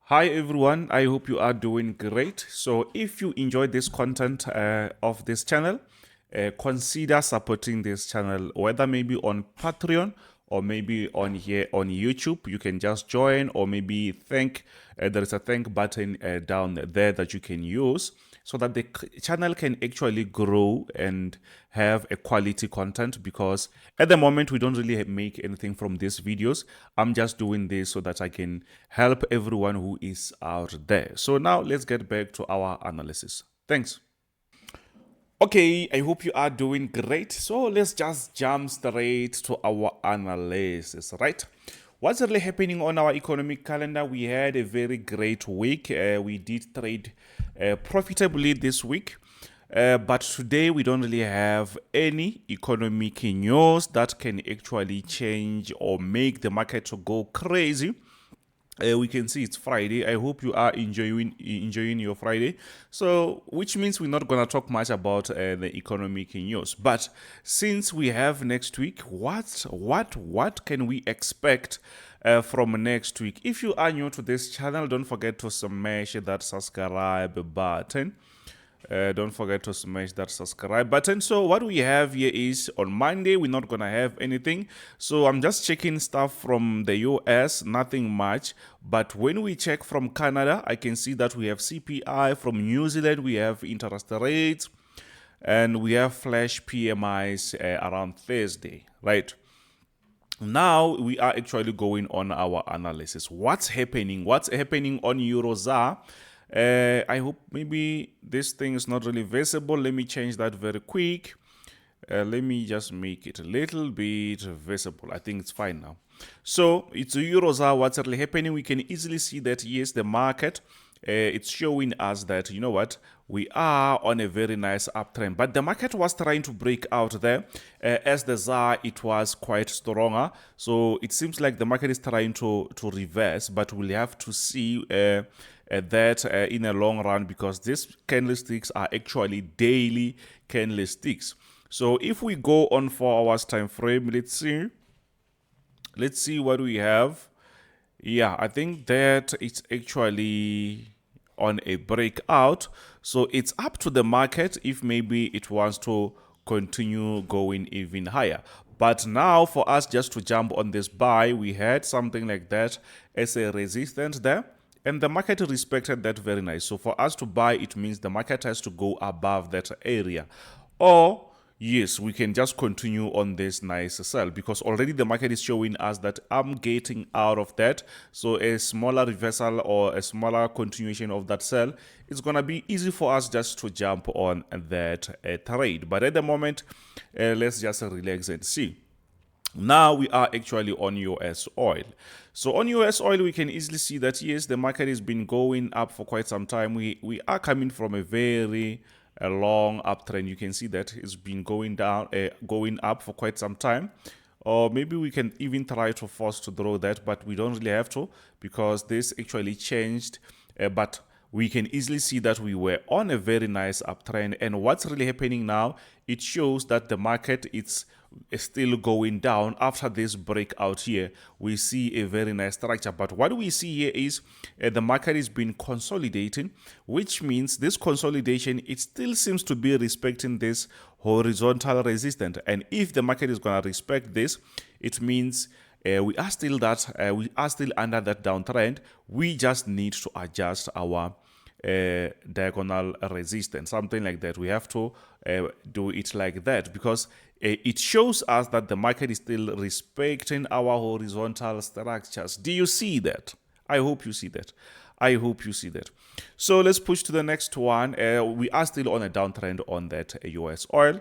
Hi everyone, I hope you are doing great. So if you enjoy this content of this channel, consider supporting this channel, whether maybe on Patreon or maybe on here on YouTube. You can just join, or maybe there is a thank button down there that you can use so that the channel can actually grow and have a quality content, because at the moment we don't really make anything from these videos. I'm just doing this so that I can help everyone who is out there. So now let's get back to our analysis. Thanks. Okay, I hope you are doing great. So let's just jump straight to our analysis, right? What's really happening on our economic calendar? We had a very great week. We did trade profitably this week. But today we don't really have any economic news that can actually change or make the market to go crazy. We can see it's Friday. I hope you are enjoying your Friday. So, which means we're not gonna talk much about the economic news. But since we have next week, what can we expect from next week? If you are new to this channel, don't forget to smash that subscribe button. Don't forget to smash that subscribe button. So what we have here is, on Monday we're not gonna have anything, so I'm just checking stuff from the US, nothing much. But when we check from Canada, I can see that we have CPI. From New Zealand we have interest rates, and we have flash PMIs around Thursday, right? Now we are actually going on our analysis. What's happening on Eurozar? I hope maybe this thing is not really visible. Let me change that very quick. Let me just make it a little bit visible. I think it's fine now. So it's Eurozar. What's really happening? We can easily see that, yes, the market, it's showing us that, you know what, we are on a very nice uptrend. But the market was trying to break out there. As the ZAR, it was quite stronger. So it seems like the market is trying to reverse, but we'll have to see that in a long run, because these candlesticks are actually daily candlesticks. So if we go on 4 hours time frame, let's see what we have. Yeah, I think that it's actually on a breakout. So it's up to the market if maybe it wants to continue going even higher. But now for us just to jump on this buy, we had something like that as a resistance there, and the market respected that very nice. So for us to buy, it means the market has to go above that area. Or yes, we can just continue on this nice sell, because already the market is showing us that I'm getting out of that. So a smaller reversal or a smaller continuation of that sell, it's gonna be easy for us just to jump on that trade. But at the moment, let's just relax and see. Now we are actually on US oil. So on US oil, we can easily see that, yes, the market has been going up for quite some time. We are coming from a very long uptrend. You can see that it's been going up for quite some time. Or maybe we can even try to force to draw that, but we don't really have to, because this actually changed. But we can easily see that we were on a very nice uptrend. And what's really happening now, it shows that the market is still going down. After this breakout here, we see a very nice structure. But what we see here is the market is been consolidating, which means this consolidation, it still seems to be respecting this horizontal resistance. And if the market is going to respect this, it means we are still under that downtrend. We just need to adjust our diagonal resistance, something like that. We have to do it like that, because it shows us that the market is still respecting our horizontal structures. Do you see that? I hope you see that. I hope you see that. So let's push to the next one. We are still on a downtrend on that US oil.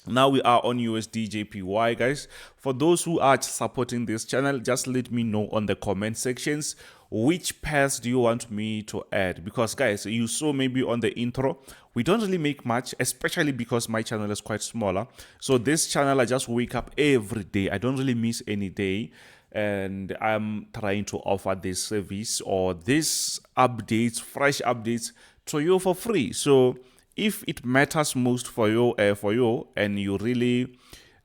Now we are on USD JPY, guys. For those who are supporting this channel, just let me know on the comment sections which pairs do you want me to add, because guys, you saw maybe on the intro, we don't really make much, especially because my channel is quite smaller. So this channel, I just wake up every day. I don't really miss any day, and I'm trying to offer this service or these updates, fresh updates to you for free. So if it matters most for you, and you really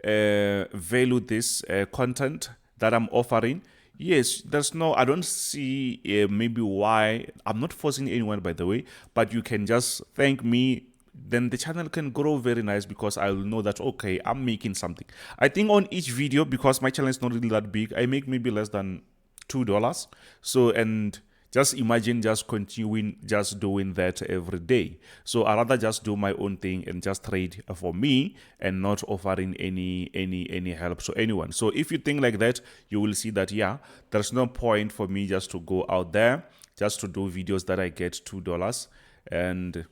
value this content that I'm offering, Yes, there's no, I don't see maybe why. I'm not forcing anyone, by the way, but you can just thank me. Then the channel can grow very nice because I'll know that, okay, I'm making something. I think on each video, because my channel is not really that big, I make maybe less than $2. So, and just imagine just continuing just doing that every day. So I rather just do my own thing and just trade for me and not offering any help to anyone. So if you think like that, you will see that, yeah, there's no point for me just to go out there just to do videos that I get $2 and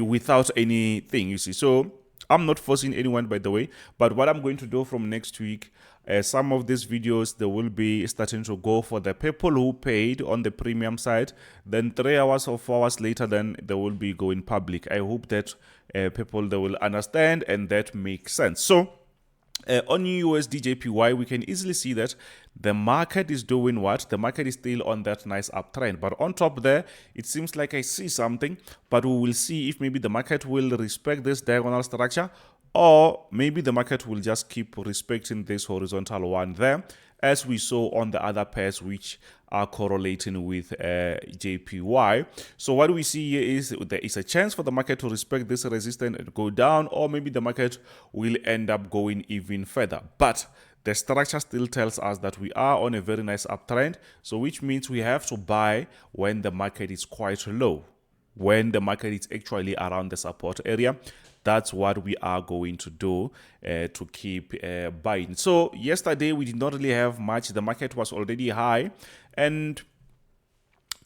without anything, you see. So I'm not forcing anyone, by the way, but what I'm going to do from next week, some of these videos, they will be starting to go for the people who paid on the premium side. Then 3 hours or 4 hours later, then they will be going public. I hope that people, they will understand and that makes sense. So on USD JPY, we can easily see that the market is doing what? The market is still on that nice uptrend. But on top there, it seems like I see something, but we will see if maybe the market will respect this diagonal structure, or maybe the market will just keep respecting this horizontal one there, as we saw on the other pairs which are correlating with JPY. So what we see here is there is a chance for the market to respect this resistance and go down, or maybe the market will end up going even further. But the structure still tells us that we are on a very nice uptrend, so which means we have to buy when the market is quite low, when the market is actually around the support area. That's what we are going to do to keep buying. So yesterday we did not really have much. The market was already high, and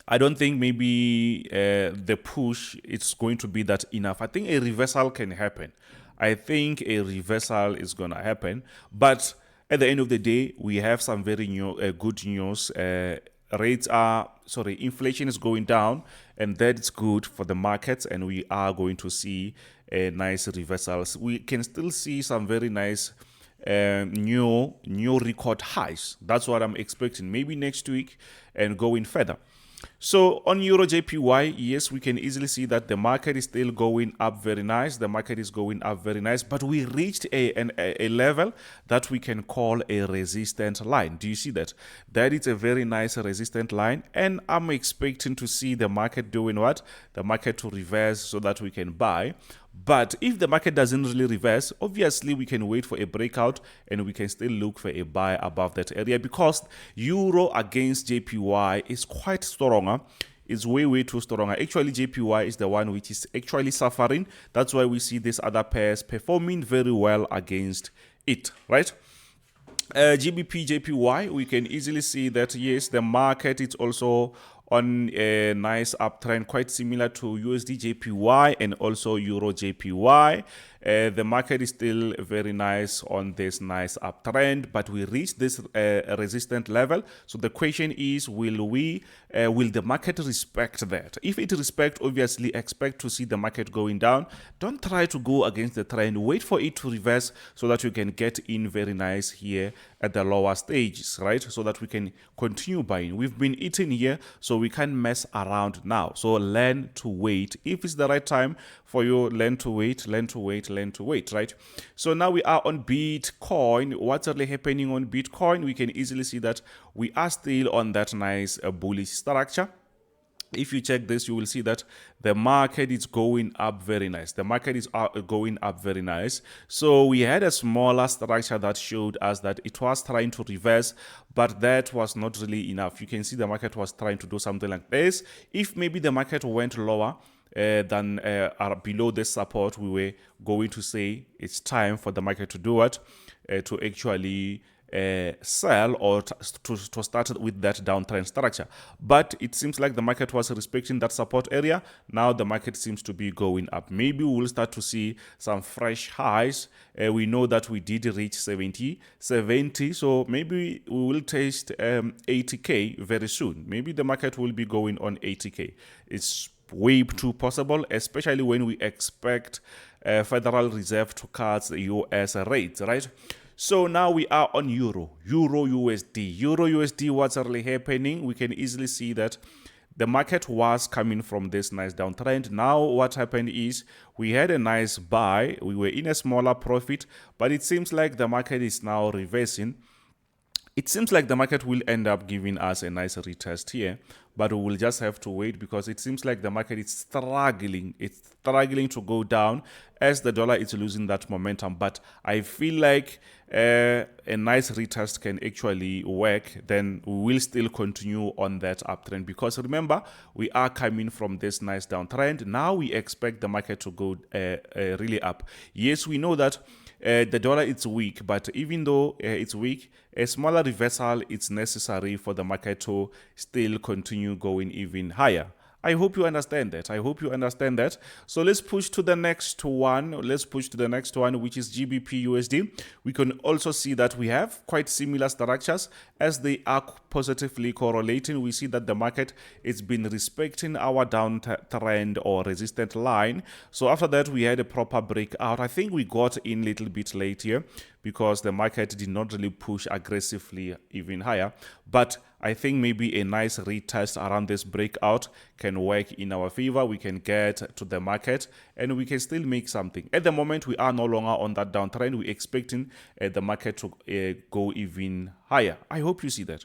I don't think maybe the push is going to be that enough. I think a reversal can happen. I think a reversal is going to happen, but at the end of the day, we have some very good news. Inflation is going down, and that's good for the markets, and we are going to see nice reversals. We can still see some very nice new record highs. That's what I'm expecting, maybe next week and going further. So on Euro JPY, yes, we can easily see that the market is still going up very nice. The market is going up very nice, but we reached a level that we can call a resistant line. Do you see that? That is a very nice resistant line, and I'm expecting to see the market doing what? The market to reverse so that we can buy. But if the market doesn't really reverse, obviously we can wait for a breakout and we can still look for a buy above that area, because Euro against JPY is quite stronger. It's way too stronger. Actually, JPY is the one which is actually suffering. That's why we see these other pairs performing very well against it, right? GBP JPY, we can easily see that yes, the market is also on a nice uptrend, quite similar to USD JPY and also Euro JPY. The market is still very nice on this nice uptrend, but we reached this resistant level. So the question is, will the market respect that? If it respects, obviously expect to see the market going down. Don't try to go against the trend. Wait for it to reverse so that you can get in very nice here at the lower stages, right? So that we can continue buying. We've been eating here, so we can't mess around now. So learn to wait. If it's the right time for you, learn to wait, right? So now we are on Bitcoin. What's really happening on Bitcoin? We can easily see that we are still on that nice bullish structure. If you check this, you will see that the market is going up very nice. The market is going up very nice. So we had a smaller structure that showed us that it was trying to reverse, but that was not really enough. You can see the market was trying to do something like this. If maybe the market went lower than below this support, we were going to say it's time for the market to do what? To actually sell or to start with that downtrend structure. But it seems like the market was respecting that support area. Now the market seems to be going up. Maybe we will start to see some fresh highs. We know that we did reach 70, so maybe we will taste 80k very soon. Maybe the market will be going on 80k. It's way too possible, especially when we expect Federal Reserve to cut the US rates, right? So now we are on Euro USD. What's really happening? We can easily see that the market was coming from this nice downtrend. Now what happened is we had a nice buy. We were in a smaller profit, but it seems like the market is now reversing. It seems like the market will end up giving us a nice retest here, but we will just have to wait because it seems like the market is struggling. It's struggling to go down as the dollar is losing that momentum. But I feel like a nice retest can actually work. Then we will still continue on that uptrend because remember, we are coming from this nice downtrend. Now we expect the market to go really up. Yes, we know that the dollar is weak, but even though it's weak, a smaller reversal is necessary for the market to still continue going even higher. I hope you understand that. I hope you understand that. So let's push to the next one. Let's push to the next one, which is GBPUSD. We can also see that we have quite similar structures as they are positively correlating. We see that the market has been respecting our downtrend or resistant line. So after that, we had a proper breakout. I think we got in a little bit late here because the market did not really push aggressively even higher. But I think maybe a nice retest around this breakout can work in our favor. We can get to the market and we can still make something. At the moment, we are no longer on that downtrend. We're expecting the market to go even higher. I hope you see that.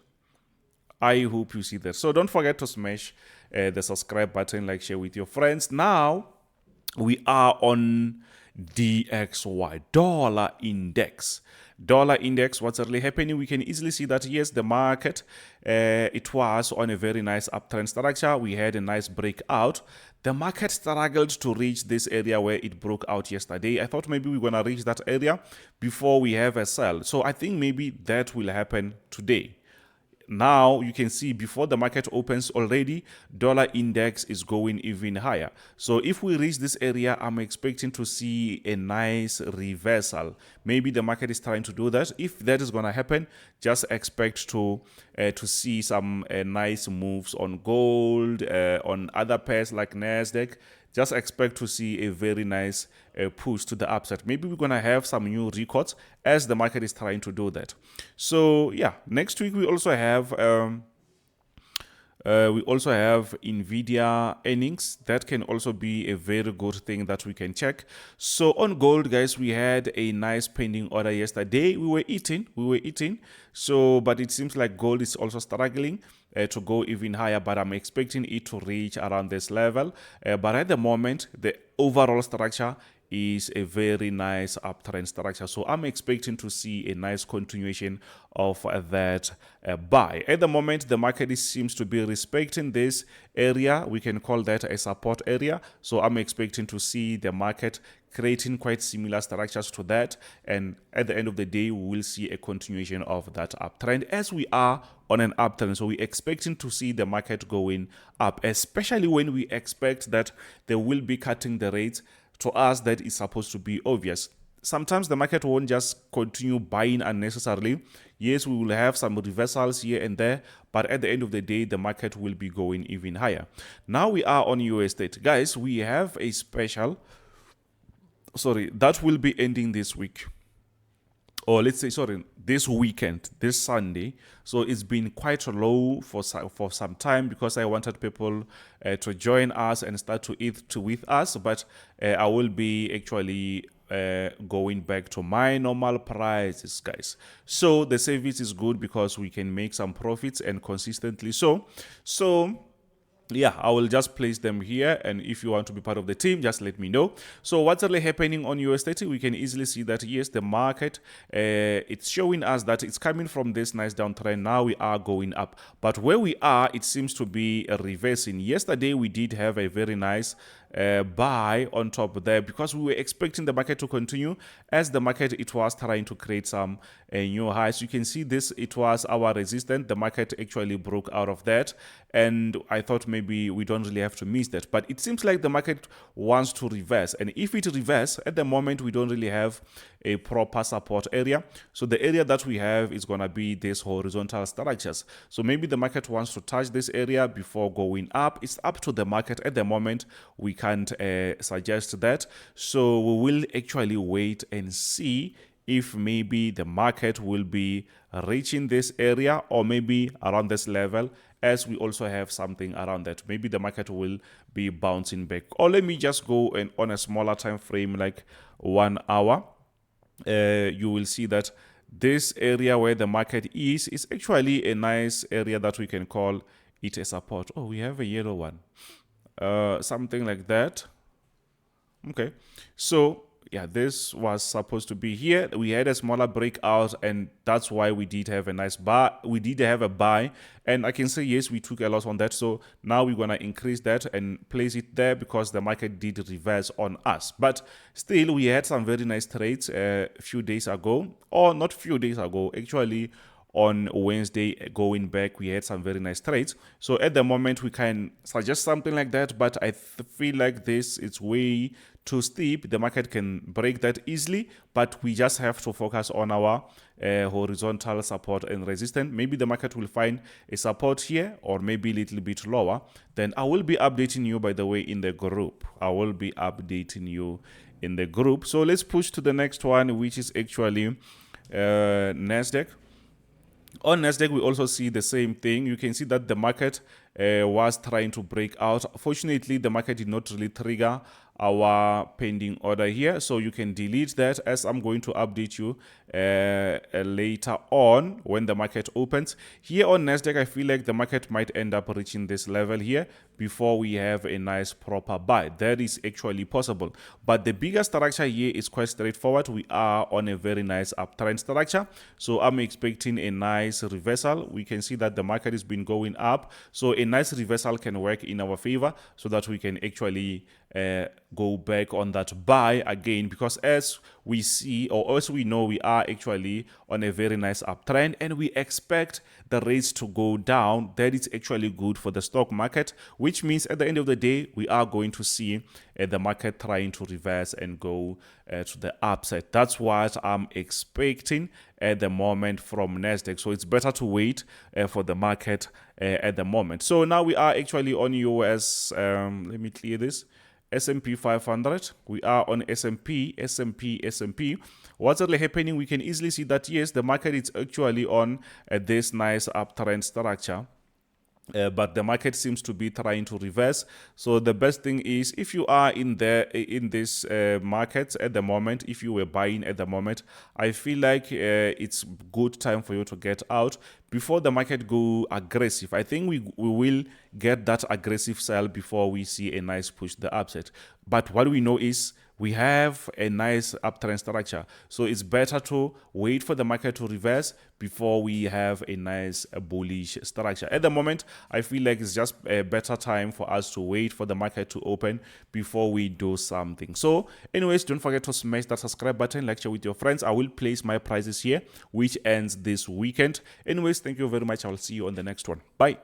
I hope you see that. So don't forget to smash the subscribe button, like, share with your friends. Now we are on DXY, dollar index. Dollar index, what's really happening? We can easily see that yes, the market, it was on a very nice uptrend structure. We had a nice breakout. The market struggled to reach this area where it broke out yesterday. I thought maybe we're gonna reach that area before we have a sell. So I think maybe that will happen today. Now you can see before the market opens already, dollar index is going even higher. So if we reach this area, I'm expecting to see a nice reversal. Maybe the market is trying to do that. If that is going to happen, just expect to see some nice moves on gold, on other pairs like Nasdaq. Just expect to see a very nice push to the upside. Maybe we're going to have some new records as the market is trying to do that. So yeah, next week we also have Nvidia earnings. That can also be a very good thing that we can check. So on gold, guys, we had a nice pending order yesterday. We were eating. So, but it seems like gold is also struggling to go even higher, but I'm expecting it to reach around this level. But at the moment, the overall structure is a very nice uptrend structure. So I'm expecting to see a nice continuation of that buy. At the moment, the market seems to be respecting this area. We can call that a support area. So I'm expecting to see the market creating quite similar structures to that. And at the end of the day, we will see a continuation of that uptrend as we are on an uptrend. So we're expecting to see the market going up, especially when we expect that they will be cutting the rates. To us, that is supposed to be obvious. Sometimes the market won't just continue buying unnecessarily. Yes, we will have some reversals here and there, but at the end of the day, the market will be going even higher. Now we are on US30. Guys, we have a special, that will be ending this week. Or let's say, this weekend, this Sunday. So it's been quite low for some time because I wanted people to join us and start to eat with us. But I will be actually going back to my normal prices, guys. So the service is good because we can make some profits and consistently so yeah, I will just place them here, and if you want to be part of the team, just let me know. So what's really happening on US30? We can easily see that yes, the market, it's showing us that it's coming from this nice downtrend. Now we are going up, but where we are, it seems to be reversing. Yesterday we did have a very nice buy on top there because we were expecting the market to continue. As the market, it was trying to create some new highs. You can see this, it was our resistance. The market actually broke out of that, and I thought maybe we don't really have to miss that, but it seems like the market wants to reverse. And if it reverse, at the moment we don't really have a proper support area. So the area that we have is going to be this horizontal structures. So maybe the market wants to touch this area before going up. It's up to the market. At the moment we can't suggest that, so we will actually wait and see if maybe the market will be reaching this area or maybe around this level, as we also have something around that. Maybe the market will be bouncing back. Or let me just go on a smaller time frame, like 1 hour. You will see that this area where the market is actually a nice area that we can call it a support. Oh, we have a yellow one. Something like that. Okay, so yeah, this was supposed to be here. We had a smaller breakout, and that's why we did have a nice buy. We did have a buy, and I can say yes, we took a loss on that. So now we're gonna increase that and place it there because the market did reverse on us. But still, we had some very nice trades a few days ago, or not few days ago, actually. On Wednesday, going back, we had some very nice trades. So at the moment, we can suggest something like that, but I feel like this is way too steep. The market can break that easily, but we just have to focus on our horizontal support and resistance. Maybe the market will find a support here, or maybe a little bit lower. Then I will be updating you, by the way, in the group. I will be updating you in the group. So let's push to the next one, which is actually Nasdaq. On Nasdaq, we also see the same thing. You can see that the market was trying to break out. Fortunately, the market did not really trigger our pending order here, so you can delete that, as I'm going to update you later on when the market opens. Here on Nasdaq, I feel like the market might end up reaching this level here before we have a nice proper buy. That is actually possible, but the bigger structure here is quite straightforward. We are on a very nice uptrend structure, so I'm expecting a nice reversal. We can see that the market has been going up, so a nice reversal can work in our favor so that we can actually go back on that buy again, because as we see, or as we know, we are actually on a very nice uptrend and we expect the rates to go down. That is actually good for the stock market, which means at the end of the day, we are going to see the market trying to reverse and go to the upside. That's what I'm expecting at the moment from Nasdaq. So it's better to wait for the market at the moment. So now we are actually on US, let me clear this, S&P 500. We are on S&P. What's really happening? We can easily see that yes, the market is actually on this nice uptrend structure. But the market seems to be trying to reverse. So the best thing is, if you are in this market at the moment, if you were buying at the moment, I feel like it's good time for you to get out before the market go aggressive. I think we will get that aggressive sell before we see a nice push the upside. But what we know is we have a nice uptrend structure, so it's better to wait for the market to reverse before we have a nice bullish structure. At the moment, I feel like it's just a better time for us to wait for the market to open before we do something. So anyways, don't forget to smash that subscribe button, like, share with your friends. I will place my prices here, which ends this weekend. Anyways, thank you very much. I will see you on the next one. Bye.